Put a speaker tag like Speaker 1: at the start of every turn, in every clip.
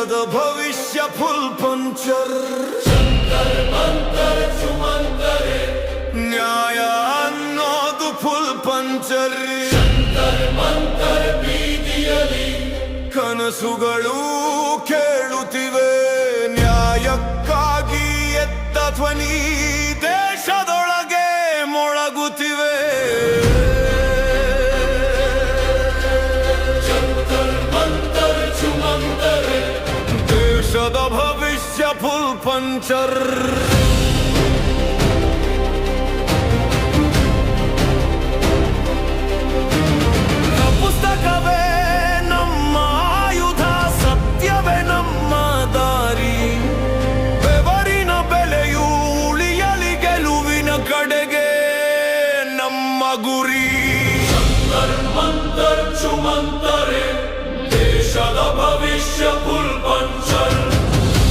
Speaker 1: ದೇಶದ ಭವಿಷ್ಯ full puncture. ನ್ಯಾಯ ಅನ್ನೋದು ಫುಲ್ ಪಂಚರ್. ಕನಸುಗಳು ಕೇಳುತ್ತಿವೆ ನ್ಯಾಯಕ್ಕಾಗಿ ಎದ್ದ ಧ್ವನಿ ದೇಶದೊಳಗೆ ಮೊಳಗುತ್ತಿವೆ. ದೇಶದ ಭವಿಷ್ಯ ಫುಲ್ ಪಂಚರ್. ಪುಸ್ತಕವೇ ನಮ್ಮ ಆಯುಧ, ಸತ್ಯವೇ ನಮ್ಮ ದಾರಿ. ಬೆವರಿನ ಬೆಲೆಯು ಉಳಿಯಲಿ ಗೆಲುವಿನ ಕಡೆಗೆ ನಮ್ಮ ಗುರಿ. ಮಂತರ್ ಚುಮಂತರೆ ದೇಶದ ಭವಿಷ್ಯ ಫುಲ್ ಪಂಚರ್.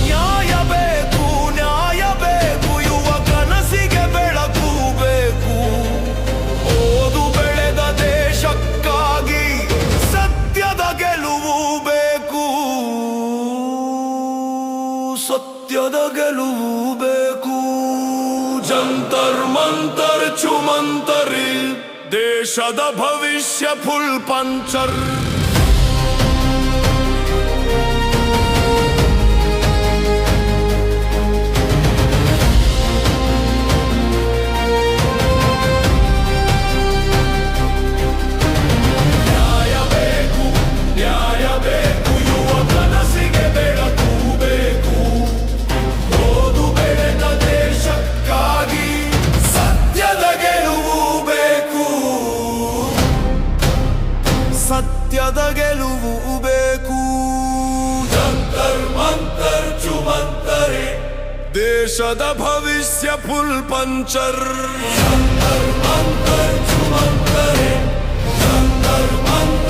Speaker 1: ನ್ಯಾಯ ಬೇಕು, ನ್ಯಾಯ ಬೇಕು, ಯುವ ಕನಸಿಗೆ ಬೆಳಕು ಬೇಕು. ಓದು ಬೆಳೆದ ದೇಶಕ್ಕಾಗಿ ಸತ್ಯದ ಗೆಲುವು ಬೇಕು. ಸತ್ಯದ ಗೆಲುವು ಬೇಕು. ಜಂತರ್ ಮಂತರ್ ಚುಮಂತರಿ ದೇಶದ ಭವಿಷ್ಯ ಫುಲ್ ಪಂಚರ್. ಸತ್ಯದ ಗೆಲುವು ಬೇಕು. ಜಂತರ್ ಮಂತರ್ ಚುಮಂತರೆ ದೇಶದ ಭವಿಷ್ಯ ಫುಲ್ ಪಂಚರ್. ಜಂತರ್ ಮಂತರ್ ಚುಮಂತರೆ, ಜಂತರ್ ಮಂತರ್